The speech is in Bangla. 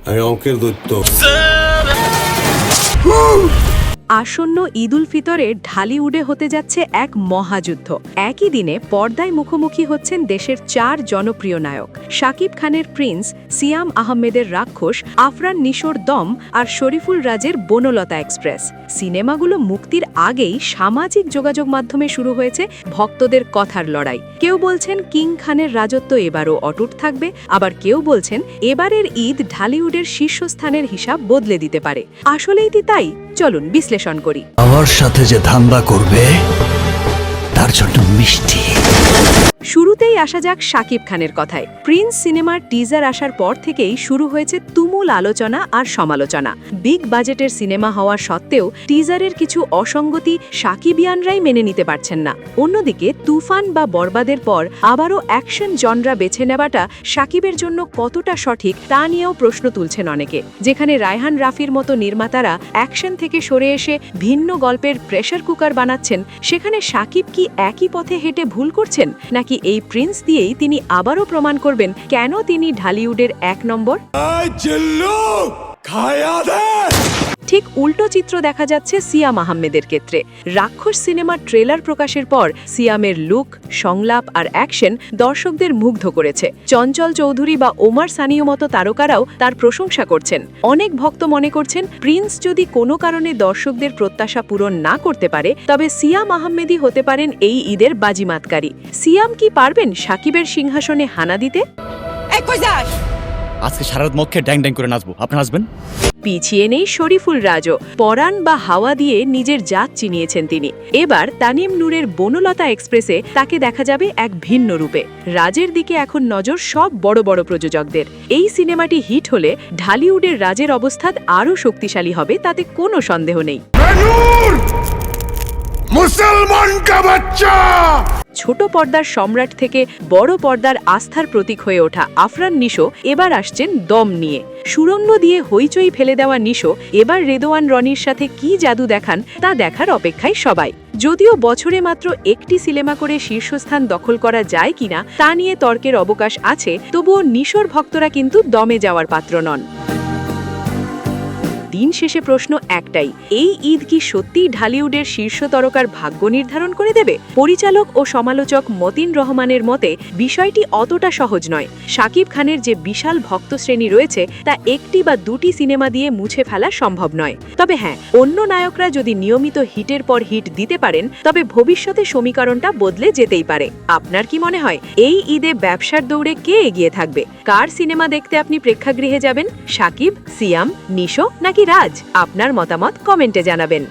আমি অঙ্কের দৈত্য। আসন্ন ঈদ উল ফিতরে ঢালিউডে হতে যাচ্ছে এক মহাযুদ্ধ। একই দিনে পর্দায় মুখোমুখি হচ্ছেন দেশের 4 জনপ্রিয় নায়ক: শাকিব খানের প্রিন্স, সিয়াম আহমেদের রাক্ষস, আফরান নিশোর দম আর শরীফুল রাজের বনলতা এক্সপ্রেস। সিনেমাগুলো মুক্তির আগেই সামাজিক যোগাযোগ মাধ্যমে শুরু হয়েছে ভক্তদের কথার লড়াই। কেউ বলছেন কিং খানের রাজত্ব এবারও অটুট থাকবে, আবার কেউ বলছেন এবারের ঈদ ঢালিউডের শীর্ষস্থানের হিসাব বদলে দিতে পারে। আসলেই কি তাই? চলুন বিশ্লেষণ করি। আমার সাথে যে ধান্দা করবে তার জন্য মিষ্টি। শুরুতেই আসা যাক শাকিব খানের কথায়। প্রিন্স সিনেমার টিজার আসার পর থেকেই শুরু হয়েছে তুমুল আলোচনা আর সমালোচনা। বিগ বাজেটের সিনেমা হওয়া সত্ত্বেও টিজারের কিছু অসঙ্গতি শাকিবিয়ানরাই মেনে নিতে পারছেন না। অন্যদিকে তুফান বা বরবাদের পর আবারও অ্যাকশন জনরা বেছে নেওয়াটা শাকিবের জন্য কতটা সঠিক তা নিয়েও প্রশ্ন তুলছেন অনেকে। যেখানে রায়হান রাফির মতো নির্মাতারা অ্যাকশন থেকে সরে এসে ভিন্ন গল্পের প্রেসার কুকার বানাচ্ছেন, সেখানে শাকিব কি একই পথে হেঁটে ভুল করছেন, নাকি এই প্রিন্স দিয়েই তিনি আবারও প্রমাণ করবেন কেন তিনি ঢালিউডের 1 নম্বর? ঠিক উল্টো চিত্র দেখা যাচ্ছে সিয়াম আহমেদের ক্ষেত্রে। রাক্ষস সিনেমার ট্রেলার প্রকাশের পর সিয়ামের লুক, সংলাপ আর অ্যাকশন দর্শকদের মুগ্ধ করেছে। চঞ্চল চৌধুরী বা ওমর সানির মতো তারকারাও তার প্রশংসা করছেন। অনেক ভক্ত মনে করছেন প্রিন্স যদি কোনো কারণে দর্শকদের প্রত্যাশা পূরণ না করতে পারে, তবে সিয়াম আহমেদই হতে পারেন এই ঈদের বাজিমাতকারী। সিয়াম কি পারবেন শাকিবের সিংহাসনে হানা দিতে? আজকে সারা রাত মদ খেয়ে ড্যাং ড্যাং করে নাচবো, আপনি নাচবেন? পিছিয়ে নেই শরীফুল রাজও। পরাণ বা হাওয়া দিয়ে নিজের জাত চিনিয়েছেন তিনি। এবার তানিম নূরের বনলতা এক্সপ্রেসে তাকে দেখা যাবে এক ভিন্ন রূপে। রাজের দিকে এখন নজর সব বড় বড় প্রযোজকদের। এই সিনেমাটি হিট হলে ঢালিউডের রাজের অবস্থা আরও শক্তিশালী হবে, তাতে কোনো সন্দেহ নেই। মুসলমান কা বাচ্চা! ছোট পর্দার সম্রাট থেকে বড় পর্দার আস্থার প্রতীক হয়ে ওঠা আফরান নিশো এবার আসছেন দম নিয়ে। সুরঙ্গ দিয়ে হইচই ফেলে দেওয়া নিশো এবার রেদোয়ান রনির সাথে কি জাদু দেখান তা দেখার অপেক্ষায় সবাই। যদিও বছরে মাত্র একটি সিনেমা করে শীর্ষস্থান দখল করা যায় কিনা তা নিয়ে তর্কের অবকাশ আছে, তবুও নিশোর ভক্তরা কিন্তু দমে যাওয়ার পাত্র নন। দিন শেষে প্রশ্ন একটাই: এই ঈদ কি সত্যিই ঢালিউডের শীর্ষ তারকার ভাগ্য নির্ধারণ করে দেবে? পরিচালক ও সমালোচক মতিন রহমানের মতে বিষয়টি অতটা সহজ নয়। শাকিব খানের যে বিশাল ভক্ত শ্রেণী রয়েছে তা একটি বা দুটি সিনেমা দিয়ে মুছে ফেলা সম্ভব নয়। তবে হ্যাঁ, অন্য নায়করা যদি নিয়মিত হিটের পর হিট দিতে পারেন, তবে ভবিষ্যতে সমীকরণটা বদলে যেতেই পারে। আপনার কি মনে হয় এই ঈদে ব্যবসার দৌড়ে কে এগিয়ে থাকবে? কার সিনেমা দেখতে আপনি প্রেক্ষাগৃহে যাবেন? শাকিব, সিয়াম, নিশো নাকি রাজ? আপনার মতামত কমেন্টে জানাবেন।